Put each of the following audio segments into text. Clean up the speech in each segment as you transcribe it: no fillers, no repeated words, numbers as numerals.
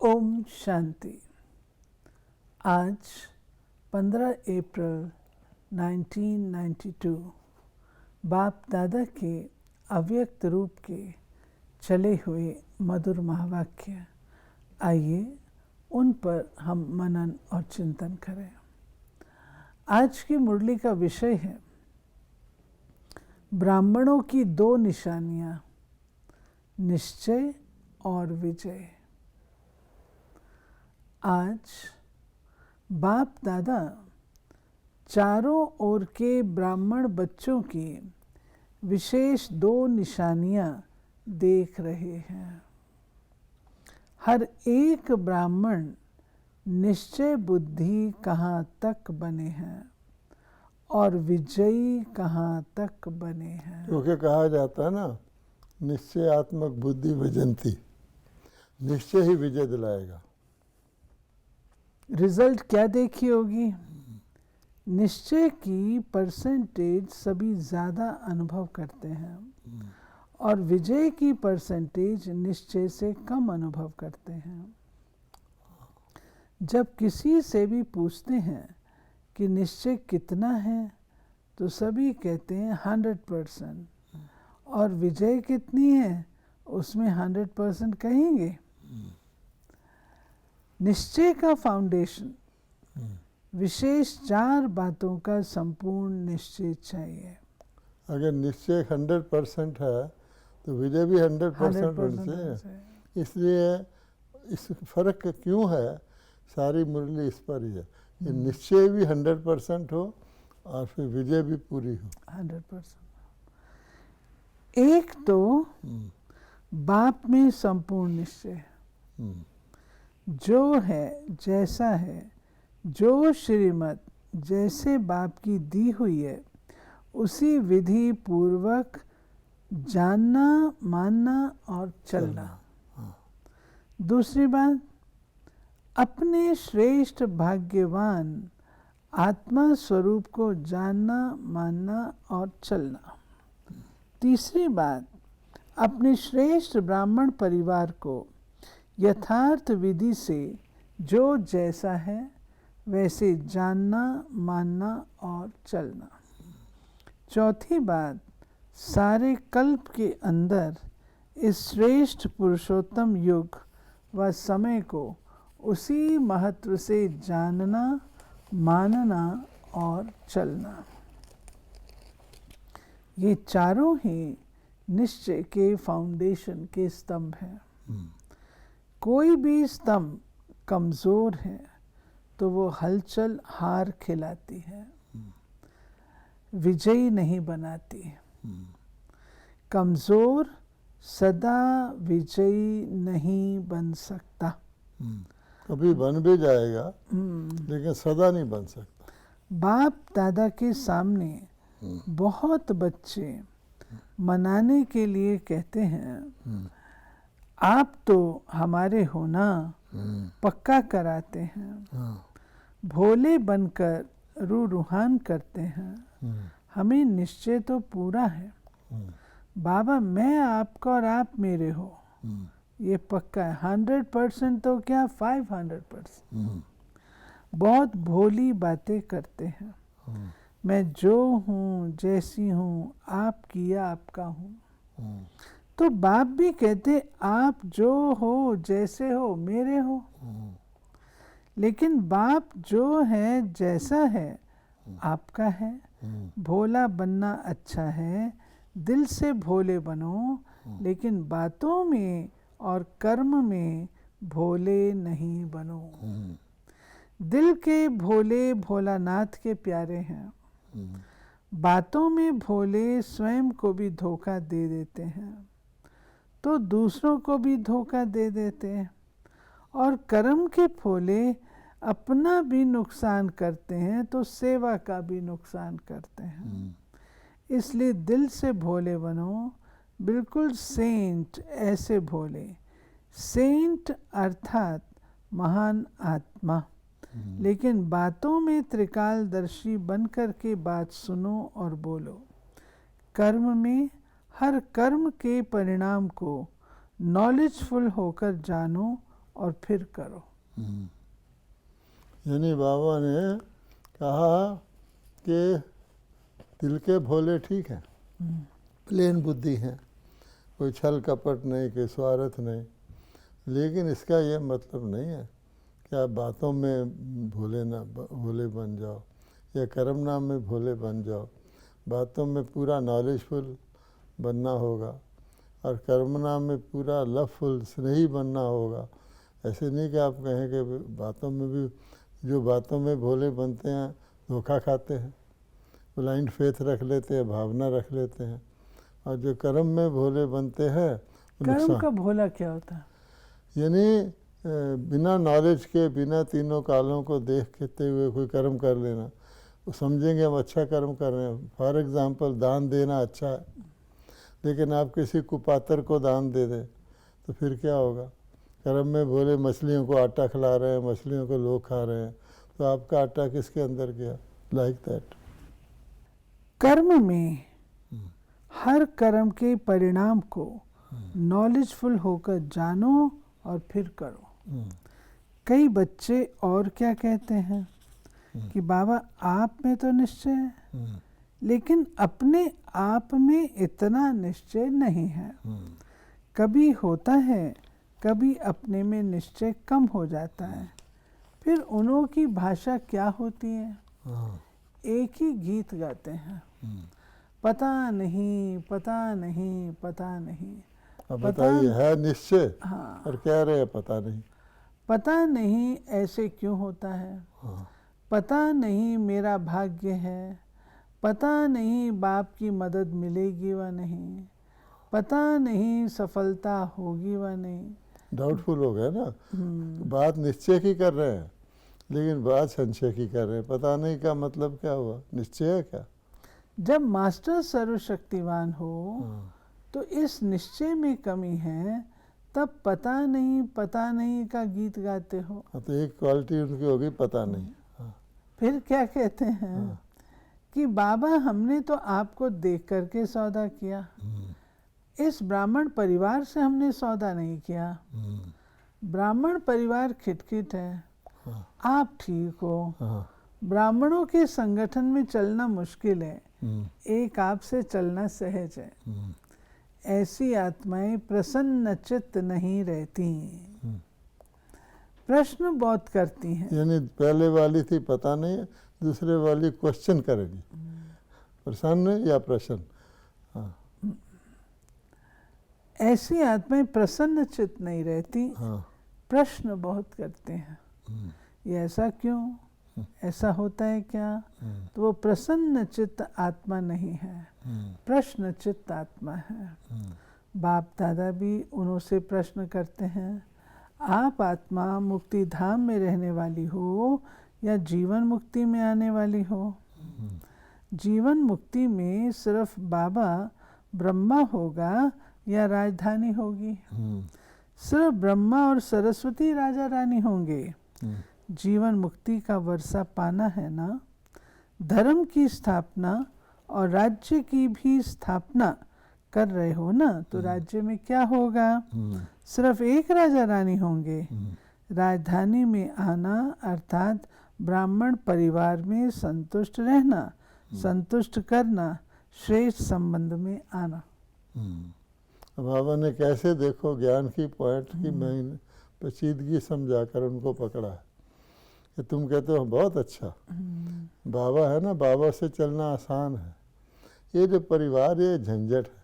ओम शांति। आज 15 अप्रैल 1992 बाप दादा के अव्यक्त रूप के चले हुए मधुर महावाक्य, आइए उन पर हम मनन और चिंतन करें। आज की मुरली का विषय है ब्राह्मणों की दो निशानियां, निश्चय और विजय। आज बाप दादा चारों ओर के ब्राह्मण बच्चों की विशेष दो निशानियां देख रहे हैं। हर एक ब्राह्मण निश्चय बुद्धि कहाँ तक बने हैं और विजयी कहाँ तक बने हैं। क्योंकि कहा जाता है ना, निश्चयात्मक बुद्धि विजंती, निश्चय ही विजय दिलाएगा। रिजल्ट क्या देखी होगी? निश्चय की परसेंटेज सभी ज़्यादा अनुभव करते हैं और विजय की परसेंटेज निश्चय से कम अनुभव करते हैं। जब किसी से भी पूछते हैं कि निश्चय कितना है तो सभी कहते हैं 100%, और विजय कितनी है उसमें 100% कहेंगे। निश्चय का फाउंडेशन विशेष 4 बातों का संपूर्ण निश्चय चाहिए। अगर निश्चय 100% है तो विजय भी 100% होनी चाहिए। इसलिए इस फर्क क्यों है, सारी मुरली इस पर ही है कि निश्चय भी 100% हो और फिर विजय भी पूरी हो 100%। एक तो बाप में संपूर्ण निश्चय, जो है जैसा है, जो श्रीमत जैसे बाप की दी हुई है उसी विधि पूर्वक जानना, मानना और चलना। दूसरी बात, अपने श्रेष्ठ भाग्यवान आत्मा स्वरूप को जानना, मानना और चलना। तीसरी बात, अपने श्रेष्ठ ब्राह्मण परिवार को यथार्थ विधि से जो जैसा है वैसे जानना, मानना और चलना। चौथी बात, सारे कल्प के अंदर इस श्रेष्ठ पुरुषोत्तम युग व समय को उसी महत्व से जानना, मानना और चलना। ये चारों ही निश्चय के फाउंडेशन के स्तंभ हैं। कोई भी स्तंभ कमज़ोर है तो वो हलचल हार खिलाती है, विजयी नहीं बनाती। कमज़ोर सदा विजयी नहीं बन सकता। कभी बन भी जाएगा लेकिन सदा नहीं बन सकता। बाप दादा के सामने बहुत बच्चे मनाने के लिए कहते हैं, आप तो हमारे होना पक्का कराते हैं, भोले बनकर रूहान करते हैं, हमें निश्चय तो पूरा है। बाबा मैं आपका और आप मेरे हो, ये पक्का है। 100% तो क्या 500%। बहुत भोली बातें करते हैं। मैं जो हूँ, जैसी हूँ, आपकी या आपका हूँ। तो बाप भी कहते आप जो हो, जैसे हो, मेरे हो। लेकिन बाप जो है, जैसा है, आपका है। भोला बनना अच्छा है, दिल से भोले बनो, लेकिन बातों में और कर्म में भोले नहीं बनो। दिल के भोले भोलानाथ के प्यारे हैं, बातों में भोले स्वयं को भी धोखा दे देते हैं तो दूसरों को भी धोखा दे देते हैं, और कर्म के भोले अपना भी नुकसान करते हैं तो सेवा का भी नुकसान करते हैं। इसलिए दिल से भोले बनो, बिल्कुल सेंट ऐसे भोले। सेंट अर्थात महान आत्मा, लेकिन बातों में त्रिकालदर्शी बनकर के बात सुनो और बोलो। कर्म में हर कर्म के परिणाम को नॉलेजफुल होकर जानो और फिर करो। यानी बाबा ने कहा कि दिल के भोले ठीक है, प्लेन बुद्धि है, कोई छल कपट नहीं, कोई स्वार्थ नहीं, लेकिन इसका ये मतलब नहीं है कि आप बातों में भोले बन जाओ या कर्म नाम में भोले बन जाओ। बातों में पूरा नॉलेजफुल बनना होगा और कर्म नाम में पूरा लवफुल स्नेही बनना होगा। ऐसे नहीं कि आप कहें कि बातों में भी, जो बातों में भोले बनते हैं धोखा खाते हैं, ब्लाइंड फेथ रख लेते हैं, भावना रख लेते हैं, और जो कर्म में भोले बनते हैं कर्म का भोला क्या होता है? यानी बिना नॉलेज के, बिना तीनों कालों को देखते हुए कोई कर्म कर लेना, वो समझेंगे हम अच्छा कर्म कर रहे हैं। फॉर एग्ज़ाम्पल दान देना अच्छा है, लेकिन आप किसी कुपात्र को दान दे दें तो फिर क्या होगा? कर्म में भोले मछलियों को आटा खिला रहे हैं, मछलियों को लोग खा रहे हैं, तो आपका आटा किसके अंदर गया? Like that. कर्म में हर कर्म के परिणाम को नॉलेजफुल होकर जानो और फिर करो। कई बच्चे और क्या कहते हैं कि बाबा आप में तो निश्चय है, लेकिन अपने आप में इतना निश्चय नहीं है। कभी होता है, कभी अपने में निश्चय कम हो जाता है। फिर उन्हों की भाषा क्या होती है? एक ही गीत गाते हैं, पता नहीं पता नहीं पता नहीं। अब बताइए, है निश्चय हाँ, और कह रहे हैं पता नहीं। पता नहीं ऐसे क्यों होता है, पता नहीं मेरा भाग्य है, पता नहीं बाप की मदद मिलेगी व नहीं, पता नहीं सफलता होगी व नहीं। डाउटफुल हो गया ना। बात निश्चय की कर रहे हैं, लेकिन बात संशय की कर रहे हैं। पता नहीं का मतलब क्या हुआ? निश्चय है क्या? जब मास्टर सर्वशक्तिवान हो तो इस निश्चय में कमी है, तब पता नहीं का गीत गाते हो। तो एक क्वालिटी उनकी होगी पता नहीं। फिर क्या कहते हैं कि बाबा हमने तो आपको देख करके सौदा किया, इस ब्राह्मण परिवार से हमने सौदा नहीं किया। ब्राह्मण परिवार खिटखिट है, आप ठीक हो। ब्राह्मणों के संगठन में चलना मुश्किल है, एक आपसे चलना सहज है। ऐसी आत्माएं प्रसन्न चित्त नहीं रहती, प्रश्न बहुत करती हैं। यानी पहले वाली थी पता नहीं, दूसरे वाली क्वेश्चन करेगी, प्रसन्न या प्रश्न। ऐसी आत्माएं प्रसन्न चित्त नहीं रहती, प्रश्न बहुत करते हैं। ये ऐसा क्यों, ऐसा होता है क्या? तो वो प्रसन्न चित्त आत्मा नहीं है, प्रश्न चित्त आत्मा है। बाप दादा भी उन्हों से प्रश्न करते हैं, आप आत्मा मुक्ति धाम में रहने वाली हो या जीवन मुक्ति में आने वाली हो? जीवन मुक्ति में सिर्फ बाबा ब्रह्मा होगा या राजधानी होगी? सिर्फ ब्रह्मा और सरस्वती राजा रानी होंगे। जीवन मुक्ति का वर्षा पाना है ना। धर्म की स्थापना और राज्य की भी स्थापना कर रहे हो ना, तो राज्य में क्या होगा? सिर्फ एक राजा रानी होंगे। राजधानी में आना अर्थात ब्राह्मण परिवार में संतुष्ट रहना, संतुष्ट करना, श्रेष्ठ संबंध में आना। बाबा ने कैसे देखो ज्ञान की पॉइंट की मैं पेचीदगी समझाकर उनको पकड़ा है कि तुम कहते हो बहुत अच्छा, बाबा है ना, बाबा से चलना आसान है। ये जो परिवार, ये झंझट है,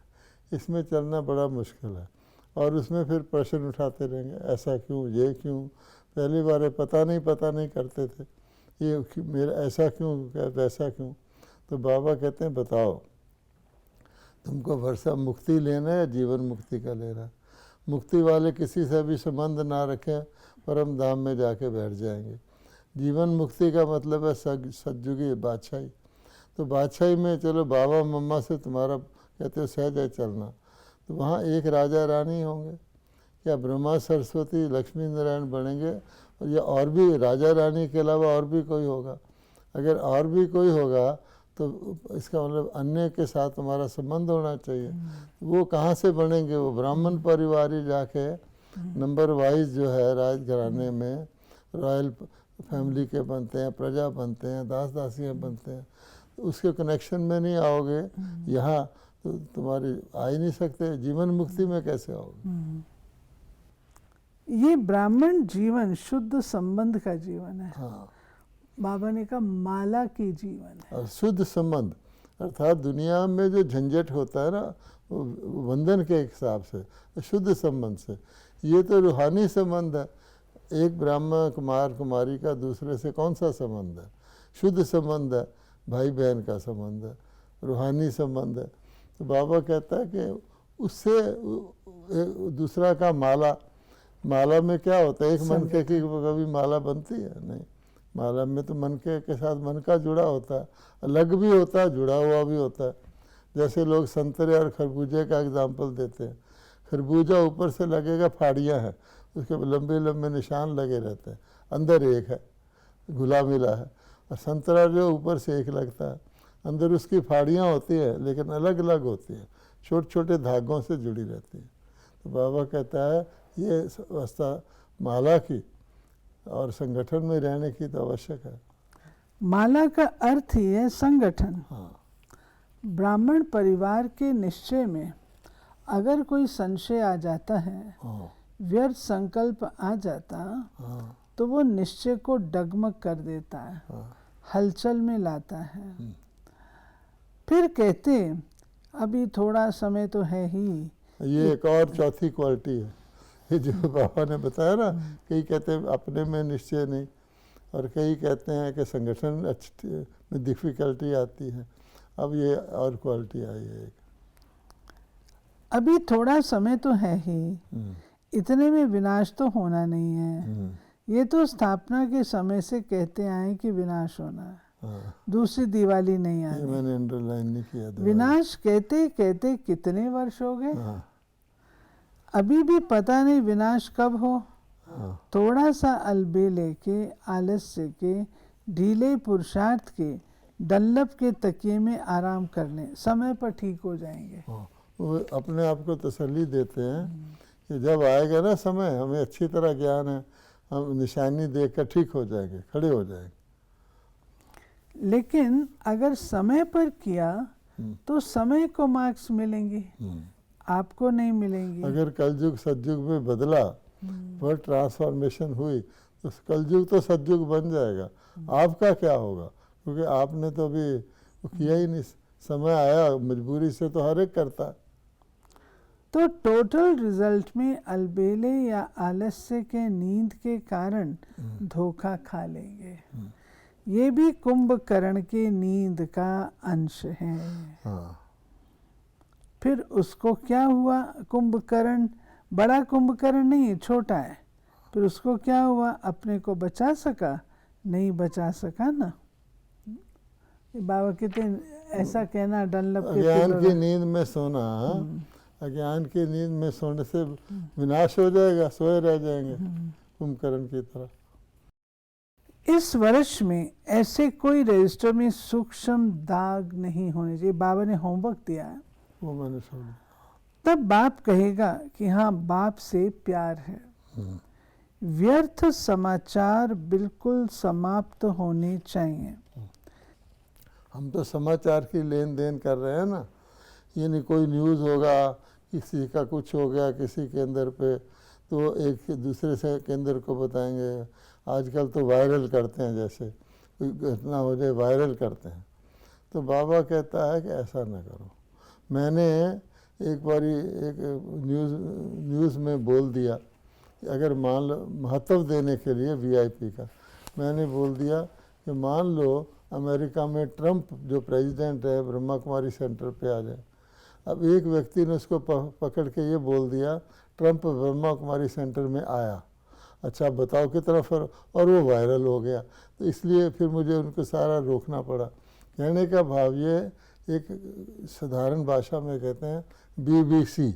इसमें चलना बड़ा मुश्किल है। और उसमें फिर प्रश्न उठाते रहेंगे, ऐसा क्यों, ये क्यों, पहली बार पता नहीं करते थे, ये मेरा ऐसा क्यों, वैसा क्यों। तो बाबा कहते हैं बताओ तुमको वर्षा मुक्ति लेना है, जीवन मुक्ति का लेना है। मुक्ति वाले किसी से भी संबंध ना रखें, परम धाम में जाके बैठ जाएंगे। जीवन मुक्ति का मतलब है सतयुगी बादशाही। तो बादशाही में चलो बाबा मम्मा से तुम्हारा कहते हो सहज है चलना, तो वहाँ एक राजा रानी होंगे या ब्रह्मा सरस्वती लक्ष्मी नारायण बनेंगे, और या और भी राजा रानी के अलावा और भी कोई होगा। अगर और भी कोई होगा तो इसका मतलब अन्य के साथ हमारा संबंध होना चाहिए। वो कहाँ से बनेंगे? वो ब्राह्मण परिवार ही जाके नंबर वाइज जो है राजघराने में रॉयल फैमिली के बनते हैं, प्रजा बनते हैं, दास दासियाँ बनते हैं, तो उसके कनेक्शन में नहीं आओगे यहाँ तो तुम्हारी आ ही नहीं सकते, जीवन मुक्ति में कैसे आओगे। ये ब्राह्मण जीवन शुद्ध संबंध का जीवन है। हाँ, बाबा ने कहा माला की जीवन है। और शुद्ध संबंध अर्थात दुनिया में जो झंझट होता है ना बंधन के हिसाब से, शुद्ध संबंध से, ये तो रूहानी संबंध है। एक ब्राह्मण कुमार कुमारी का दूसरे से कौन सा संबंध है? शुद्ध संबंध है, भाई बहन का संबंध है, रूहानी संबंध है। तो बाबा कहता है कि उससे दूसरा का माला, माला में क्या होता है? एक मन के की कभी माला बनती है नहीं, माला में तो मन के साथ मन का जुड़ा होता है, अलग भी होता है, जुड़ा हुआ भी होता है। जैसे लोग संतरे और खरबूजे का एग्जाम्पल देते हैं, खरबूजा ऊपर से लगेगा फाड़ियाँ हैं, उसके लंबे लंबे निशान लगे रहते हैं, अंदर एक है, घुला मिला है। और संतरा जो ऊपर से एक लगता है, अंदर उसकी फाड़ियाँ होती है लेकिन अलग अलग होती है, छोटे छोटे धागों से जुड़ी रहती है। तो बाबा कहता है ये अवस्था माला की और संगठन में रहने की तो आवश्यक है। माला का अर्थ ही है संगठन। हाँ, ब्राह्मण परिवार के निश्चय में अगर कोई संशय आ जाता है, हाँ, व्यर्थ संकल्प आ जाता, हाँ, तो वो निश्चय को डगमग कर देता है, हाँ, हलचल में लाता है। फिर कहते अभी थोड़ा समय तो है ही। ये एक और चौथी क्वालिटी है, ये जो बाबा ने बताया ना, कई कहते हैं अपने में निश्चय नहीं, और कई कहते हैं कि संगठन अच्छी में डिफिकल्टी आती है। अब ये और क्वालिटी आई है एक, अभी थोड़ा समय तो है ही, इतने में विनाश तो होना नहीं है। ये तो स्थापना के समय से कहते आए कि विनाश होना है, हाँ, दूसरी दिवाली नहीं ये आनी। मैंने अंडरलाइन नहीं किया था। विनाश कहते कहते कितने वर्ष हो गए, हाँ, अभी भी पता नहीं विनाश कब हो। हाँ, थोड़ा सा अलबेले के, आलस्य के, ढीले पुरुषार्थ के, डल्लप के तकिए में आराम करने, समय पर ठीक हो जाएंगे। हाँ, वो अपने आप को तसल्ली देते हैं कि जब आएगा ना समय, हमें अच्छी तरह ज्ञान है, हम निशानी देख कर ठीक हो जाएंगे, खड़े हो जाएंगे। लेकिन अगर समय पर किया तो समय को मार्क्स मिलेंगे, आपको नहीं मिलेंगी। अगर कलयुग सतयुग में बदला, पर ट्रांसफॉर्मेशन हुई, तो कलयुग तो सतयुग बन जाएगा। आपका क्या होगा? क्योंकि आपने तो अभी वो किया ही नहीं, समय आया मजबूरी से तो हर एक करता है। तो टोटल रिजल्ट में अलबेले या आलस्य के नींद के कारण धोखा खा लेंगे। ये भी कुंभकर्ण के नींद का अंश है। हाँ, फिर उसको क्या हुआ? कुंभकर्ण बड़ा कुंभकर्ण नहीं है, छोटा है। फिर उसको क्या हुआ? अपने को बचा सका? नहीं बचा सका ना। बाबा कहते ऐसा कहना डनलप के अज्ञान की नींद में सोना, अज्ञान की नींद में सोने से विनाश हो जाएगा, सोए रह जाएंगे कुंभकर्ण की तरह। इस वर्ष में ऐसे कोई रजिस्टर में सूक्ष्म दाग नहीं होने चाहिए। बाबा ने होमवर्क दिया है, वो मैंने सुन। तब बाप कहेगा कि हाँ बाप से प्यार है। व्यर्थ समाचार बिल्कुल समाप्त होने चाहिए। हम तो समाचार की लेन देन कर रहे हैं ना, ये नहीं कोई न्यूज़ होगा, किसी का कुछ हो गया किसी केंद्र पे, तो एक दूसरे से केंद्र को बताएंगे। आजकल तो वायरल करते हैं, जैसे कोई घटना हो जाए वायरल करते हैं। तो बाबा कहता है कि ऐसा ना करो। मैंने एक बार एक न्यूज़ में बोल दिया, अगर मान लो महत्व देने के लिए वीआईपी का, मैंने बोल दिया कि मान लो अमेरिका में ट्रंप जो प्रेसिडेंट है ब्रह्मा कुमारी सेंटर पे आ जाए। अब एक व्यक्ति ने उसको पकड़ के ये बोल दिया ट्रंप ब्रह्मा कुमारी सेंटर में आया, अच्छा बताओ कितना फर्क, और वो वायरल हो गया। तो इसलिए फिर मुझे उनको सारा रोकना पड़ा। कहने का भाव ये, एक साधारण भाषा में कहते हैं BBC,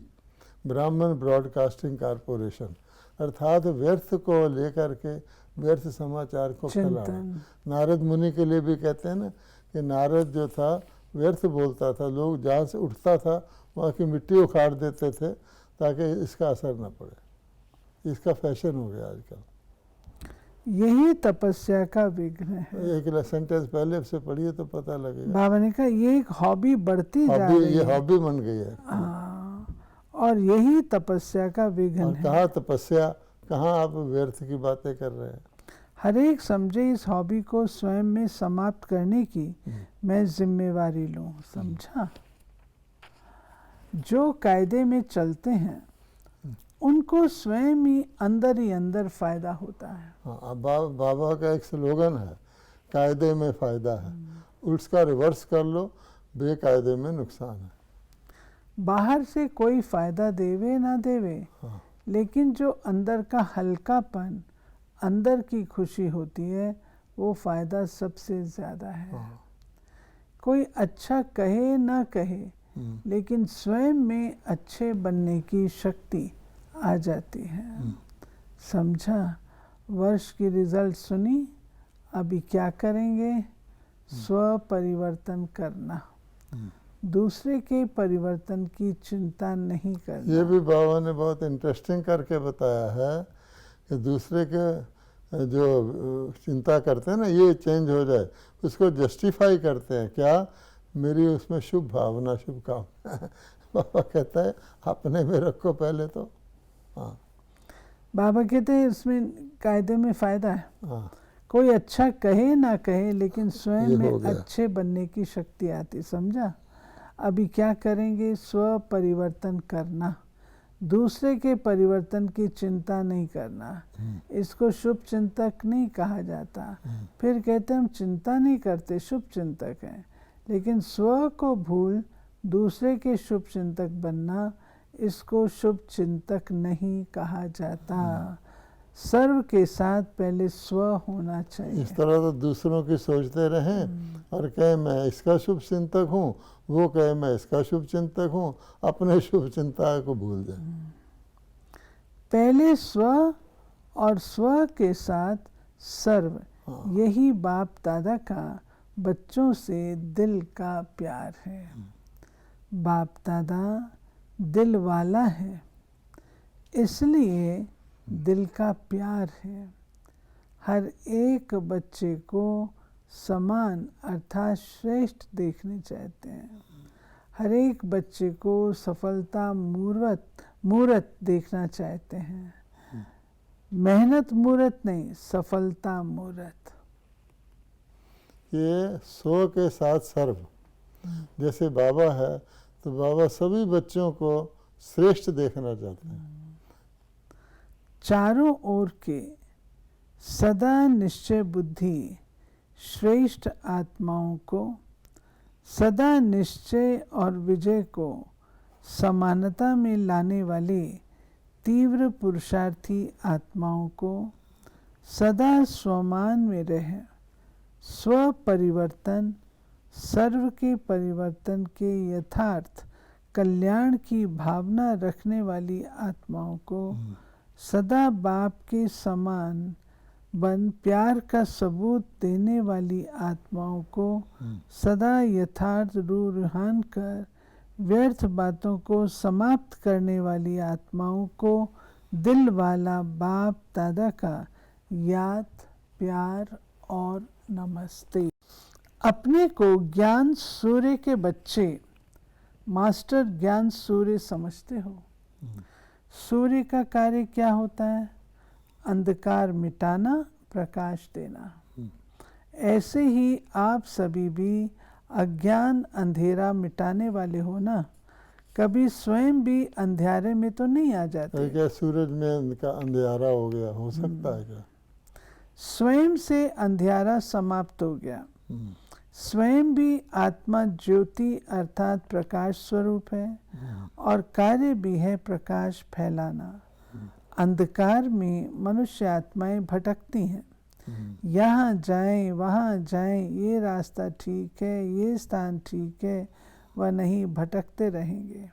ब्राह्मण ब्रॉडकास्टिंग कॉरपोरेशन, अर्थात व्यर्थ को लेकर के व्यर्थ समाचार को फैलाना। नारद मुनि के लिए भी कहते हैं ना कि नारद जो था व्यर्थ बोलता था, लोग जहाँ से उठता था वहाँ की मिट्टी उखाड़ देते थे ताकि इसका असर न पड़े। इसका फैशन हो गया आजकल। यही तपस्या का विघ्न है। एक सेंटेंस पहले से पढ़िए तो पता लगेगा। बाबा ने कहा ये एक हॉबी बढ़ती जा हॉबी, रही ये है। हॉबी बन गई है। हाँ, और यही तपस्या का विघ्न और है। कहाँ तपस्या, कहाँ आप व्यर्थ की बातें कर रहे हैं। हर एक समझे इस हॉबी को स्वयं में समाप्त करने की मैं जिम्मेवारी लूं। समझा? जो कायदे में चलते हैं उनको स्वयं ही अंदर फायदा होता है। हाँ, अब बाबा का एक स्लोगन है, कायदे में फ़ायदा है, उसका रिवर्स कर लो, बेकायदे में नुकसान है। बाहर से कोई फायदा देवे ना देवे, हाँ, लेकिन जो अंदर का हल्कापन, अंदर की खुशी होती है, वो फायदा सबसे ज़्यादा है। हाँ, कोई अच्छा कहे ना कहे, लेकिन स्वयं में अच्छे बनने की शक्ति आ जाती है। समझा? वर्ष की रिजल्ट सुनी, अभी क्या करेंगे? स्व परिवर्तन करना, दूसरे के परिवर्तन की चिंता नहीं करना। ये भी बाबा ने बहुत इंटरेस्टिंग करके बताया है कि दूसरे के जो चिंता करते हैं ना, ये चेंज हो जाए, उसको जस्टिफाई करते हैं, क्या मेरी उसमें शुभ भावना, शुभ कामना। बाबा कहता है अपने में रखो पहले तो। हाँ, बाबा कहते हैं इसमें कायदे में फ़ायदा है। हाँ, कोई अच्छा कहे ना कहे, लेकिन स्वयं ये में हो गया। अच्छे बनने की शक्ति आती। समझा? अभी क्या करेंगे? स्व परिवर्तन करना, दूसरे के परिवर्तन की चिंता नहीं करना। इसको शुभ चिंतक नहीं कहा जाता। फिर कहते हैं हम चिंता नहीं करते, शुभ चिंतक हैं, लेकिन स्व को भूल दूसरे के शुभ चिंतक बनना, इसको शुभ चिंतक नहीं कहा जाता। सर्व के साथ पहले स्व होना चाहिए। इस तरह तो दूसरों की सोचते रहें और कहे मैं इसका शुभ चिंतक हूँ, वो कहे मैं इसका शुभ चिंतक हूँ, अपने शुभ चिंता को भूल जाए। पहले स्व और स्व के साथ सर्व, यही बाप दादा का बच्चों से दिल का प्यार है। बाप दादा दिल वाला है, इसलिए दिल का प्यार है। हर एक बच्चे को समान अर्थात श्रेष्ठ देखने चाहते हैं। हर एक बच्चे को सफलता मूर्त देखना चाहते हैं। मेहनत मूर्त नहीं, सफलता मूर्त। ये स्व के साथ सर्व, जैसे बाबा है तो बाबा सभी बच्चों को श्रेष्ठ देखना चाहते हैं। चारों ओर के सदा निश्चय बुद्धि श्रेष्ठ आत्माओं को, सदा निश्चय और विजय को समानता में लाने वाले तीव्र पुरुषार्थी आत्माओं को, सदा स्वमान में रह स्व परिवर्तन, सर्व के परिवर्तन के यथार्थ कल्याण की भावना रखने वाली आत्माओं को, सदा बाप के समान बन प्यार का सबूत देने वाली आत्माओं को, सदा यथार्थ रूहान कर व्यर्थ बातों को समाप्त करने वाली आत्माओं को दिल वाला बाप दादा का याद, प्यार और नमस्ते। अपने को ज्ञान सूर्य के बच्चे, मास्टर ज्ञान सूर्य समझते हो। सूर्य का कार्य क्या होता है? अंधकार मिटाना, प्रकाश देना। ऐसे ही आप सभी भी अज्ञान अंधेरा मिटाने वाले हो ना। कभी स्वयं भी अंधेरे में तो नहीं आ जाते। क्या सूरज में का अंधेरा हो गया, हो सकता है क्या? स्वयं से अंधेरा समाप्त हो गया। स्वयं भी आत्मा ज्योति अर्थात प्रकाश स्वरूप है और कार्य भी है प्रकाश फैलाना। अंधकार में मनुष्य आत्माएं भटकती हैं, यहाँ जाएं वहाँ जाएं, ये रास्ता ठीक है, ये स्थान ठीक है, वह नहीं, भटकते रहेंगे।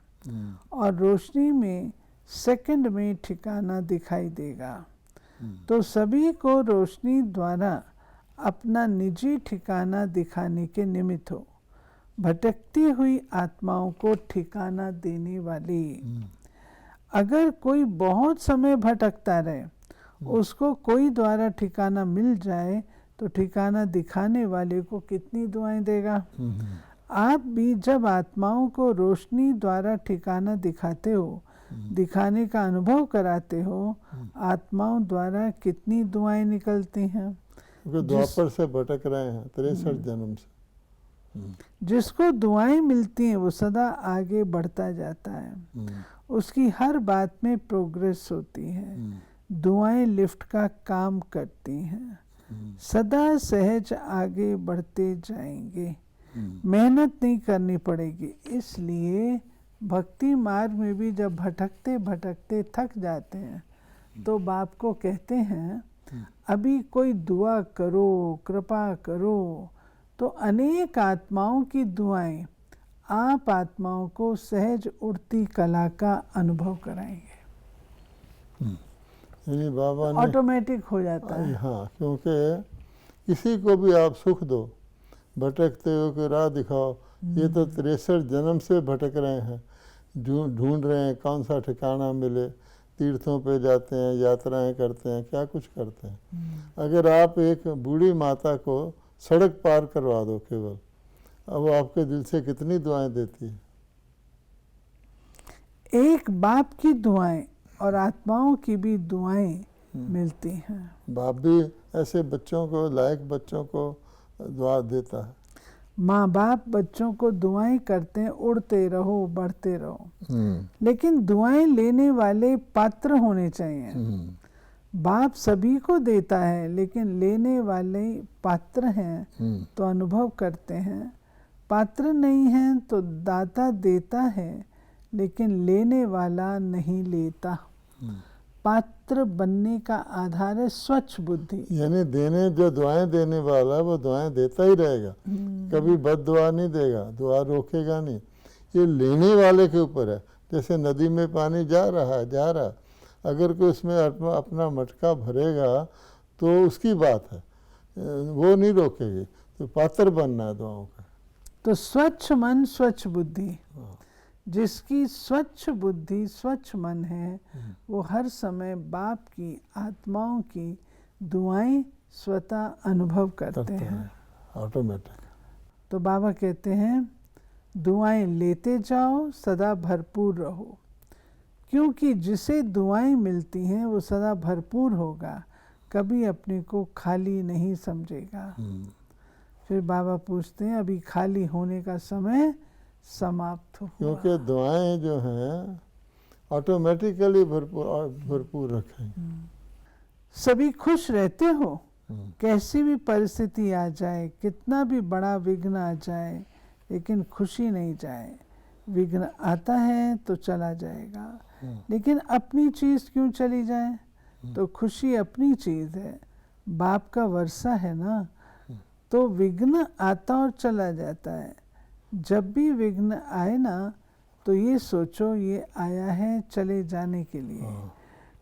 और रोशनी में सेकंड में ठिकाना दिखाई देगा। तो सभी को रोशनी द्वारा अपना निजी ठिकाना दिखाने के निमित्त हो, भटकती हुई आत्माओं को ठिकाना देने वाली। अगर कोई बहुत समय भटकता रहे, उसको कोई द्वारा ठिकाना मिल जाए तो ठिकाना दिखाने वाले को कितनी दुआएं देगा। आप भी जब आत्माओं को रोशनी द्वारा ठिकाना दिखाते हो, दिखाने का अनुभव कराते हो, आत्माओं द्वारा कितनी दुआएं निकलती हैं। द्वापर से भटक रहे हैं 63 जन्म से। जिसको दुआएं मिलती हैं वो सदा आगे बढ़ता जाता है, उसकी हर बात में प्रोग्रेस होती है। दुआएं लिफ्ट का काम करती हैं, सदा सहज आगे बढ़ते जाएंगे, मेहनत नहीं करनी पड़ेगी। इसलिए भक्ति मार्ग में भी जब भटकते भटकते थक जाते हैं तो बाप को कहते हैं अभी कोई दुआ करो, कृपा करो, तो अनेक आत्माओं की दुआएं आप आत्माओं को सहज उड़ती कला का अनुभव कराएंगे। यानी बाबा ने ऑटोमेटिक हो जाता है। हाँ, क्योंकि किसी को भी आप सुख दो, भटकते हो कि राह दिखाओ। ये तो 63 जन्म से भटक रहे हैं, ढूंढ रहे हैं कौन सा ठिकाना मिले, तीर्थों पे जाते हैं, यात्राएं करते हैं, क्या कुछ करते हैं। अगर आप एक बूढ़ी माता को सड़क पार करवा दो केवल, अब वो आपके दिल से कितनी दुआएं देती है। एक बाप की दुआएं और आत्माओं की भी दुआएं मिलती हैं। बाप भी ऐसे बच्चों को, लायक बच्चों को दुआ देता है। माँ बाप बच्चों को दुआएं करते हैं, उड़ते रहो, बढ़ते रहो, लेकिन दुआएं लेने वाले पात्र होने चाहिए। बाप सभी को देता है, लेकिन लेने वाले पात्र हैं तो अनुभव करते हैं, पात्र नहीं हैं तो दाता देता है लेकिन लेने वाला नहीं लेता। पात्र बनने का आधार है स्वच्छ बुद्धि। यानी देने, जो दुआएं देने वाला वो दुआएं देता ही रहेगा, कभी बद दुआ नहीं देगा, दुआ रोकेगा नहीं। ये लेने वाले के ऊपर है। जैसे नदी में पानी जा रहा है, अगर कोई उसमें अपना मटका भरेगा तो उसकी बात है, वो नहीं रोकेगी। तो पात्र बनना है दुआओं का। तो स्वच्छ मन स्वच्छ बुद्धि, जिसकी स्वच्छ बुद्धि स्वच्छ मन है वो हर समय बाप की, आत्माओं की दुआएं स्वतः अनुभव करते हैं, ऑटोमेटिक। तो बाबा कहते हैं दुआएं लेते जाओ, सदा भरपूर रहो, क्योंकि जिसे दुआएं मिलती हैं वो सदा भरपूर होगा, कभी अपने को खाली नहीं समझेगा। फिर बाबा पूछते हैं अभी खाली होने का समय समाप्त हुआ। क्योंकि दुआएं जो हैं ऑटोमेटिकली भरपूर रखेंगे। सभी खुश रहते हो, कैसी भी परिस्थिति आ जाए, कितना भी बड़ा विघ्न आ जाए, लेकिन खुशी नहीं जाए। विघ्न आता है तो चला जाएगा, लेकिन अपनी चीज क्यों चली जाए। तो खुशी अपनी चीज है, बाप का वर्षा है ना, तो विघ्न आता और चला जाता है। जब भी विघ्न आए ना तो ये सोचो ये आया है चले जाने के लिए।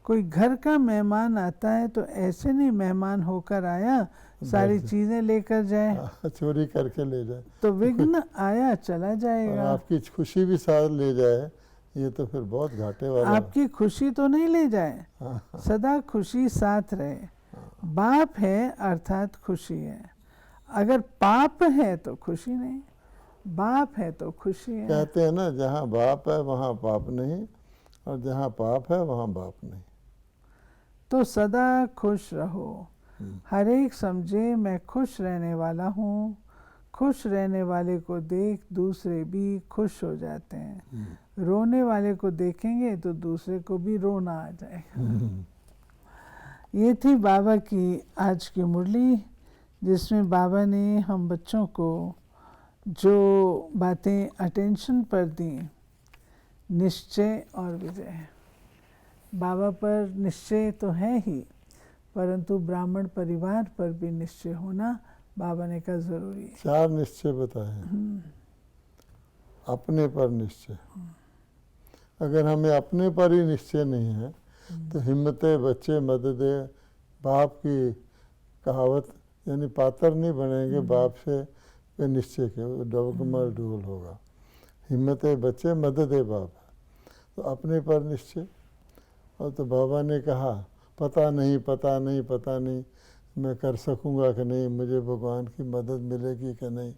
कोई घर का मेहमान आता है तो ऐसे नहीं मेहमान होकर आया सारी चीजें लेकर जाए, चोरी करके ले जाए। तो विघ्न आया चला जाएगा। आपकी खुशी भी साथ ले जाए, ये तो फिर बहुत घाटे वाला। आपकी खुशी तो नहीं ले जाए, सदा खुशी साथ रहे। बाप है अर्थात खुशी है, अगर पाप है तो खुशी नहीं, बाप है तो खुशी है। कहते हैं ना जहाँ बाप है वहाँ पाप नहीं, और जहाँ पाप है वहाँ बाप नहीं। तो सदा खुश रहो, हर एक समझे मैं खुश रहने वाला हूँ। खुश रहने वाले को देख दूसरे भी खुश हो जाते हैं, रोने वाले को देखेंगे तो दूसरे को भी रोना आ जाएगा। ये थी बाबा की आज की मुरली, जिसमें बाबा ने हम बच्चों को जो बातें अटेंशन पर दी, निश्चय और विजय। बाबा पर निश्चय तो है ही, परंतु ब्राह्मण परिवार पर भी निश्चय होना बाबा ने कहा जरूरी है। 4 निश्चय बताए। अपने पर निश्चय, अगर हमें अपने पर ही निश्चय नहीं है तो हिम्मते बच्चे मददे, बाप की कहावत, यानी पात्र नहीं बनेंगे बाप से निश्चय के, डबकमल डोल होगा। हिम्मते बच्चे मददे बाप, तो अपने पर निश्चय। और तो बाबा ने कहा पता नहीं पता नहीं पता नहीं मैं कर सकूँगा कि नहीं, मुझे भगवान की मदद मिलेगी कि नहीं।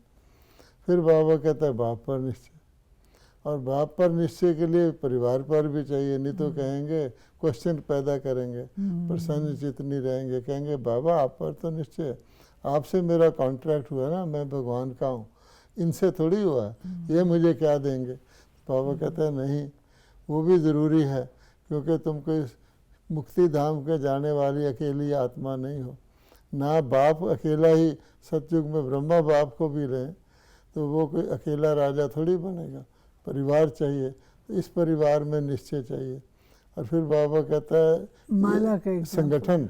फिर बाबा कहता है बाप पर निश्चय, और बाप पर निश्चय के लिए परिवार पर भी चाहिए, नहीं तो कहेंगे क्वेश्चन पैदा करेंगे, प्रसन्न चित्त नहीं रहेंगे, कहेंगे बाबा आप पर तो निश्चय है, आपसे मेरा कॉन्ट्रैक्ट हुआ ना, मैं भगवान का हूँ, इनसे थोड़ी हुआ, ये मुझे क्या देंगे। बाबा कहते हैं नहीं, वो भी ज़रूरी है, क्योंकि तुम कोई मुक्ति धाम के जाने वाली अकेली आत्मा नहीं हो ना। बाप अकेला ही सतयुग में ब्रह्मा बाप को भी रहे तो वो कोई अकेला राजा थोड़ी बनेगा, परिवार चाहिए, तो इस परिवार में निश्चय चाहिए। और फिर बाबा कहता है माला का संगठन,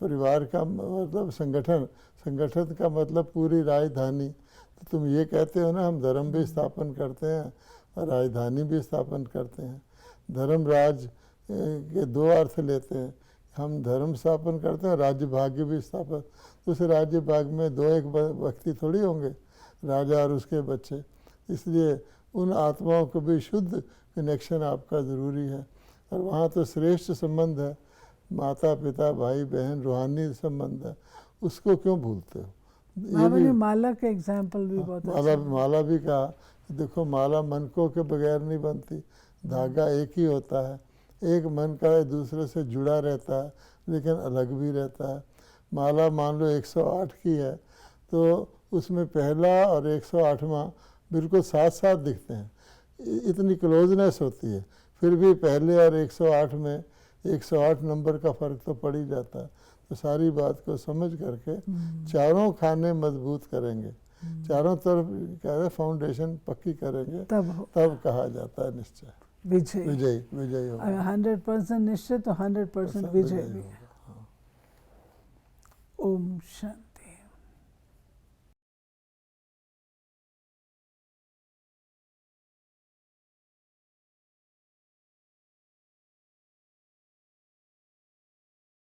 परिवार का मतलब संगठन, संगठन का मतलब पूरी राजधानी। तो तुम ये कहते हो ना हम धर्म भी स्थापन करते हैं और राजधानी भी स्थापन करते हैं। धर्म राज के दो अर्थ लेते हैं, हम धर्म स्थापन करते हैं, राज्य भाग्य भी स्थापन। तो उस राज्य भाग में दो एक व्यक्ति थोड़ी होंगे, राजा और उसके बच्चे, इसलिए उन आत्माओं को भी शुद्ध कनेक्शन आपका ज़रूरी है। और वहाँ तो श्रेष्ठ संबंध है, माता पिता भाई बहन, रूहानी संबंध है, उसको क्यों भूलते हो। बाबा ने माला का एग्जाम्पल भी बहुत माला भी कहा, देखो माला मनकों के बगैर नहीं बनती, धागा एक ही होता है, एक मन का एक दूसरे से जुड़ा रहता है लेकिन अलग भी रहता है। माला मान लो 108 की है तो उसमें पहला और 108वां बिल्कुल साथ साथ दिखते हैं, इतनी क्लोजनेस होती है, फिर भी पहले और 108 में 108 नंबर का फ़र्क तो पड़ ही जाता है। तो सारी बात को समझ करके चारों खाने मजबूत करेंगे, चारों तरफ क्या है फाउंडेशन पक्की करेंगे, तब कहा जाता है निश्चय विजय। विजय विजय होगा। 100% निश्चय तो 100% विजय भी है। ओम शांति।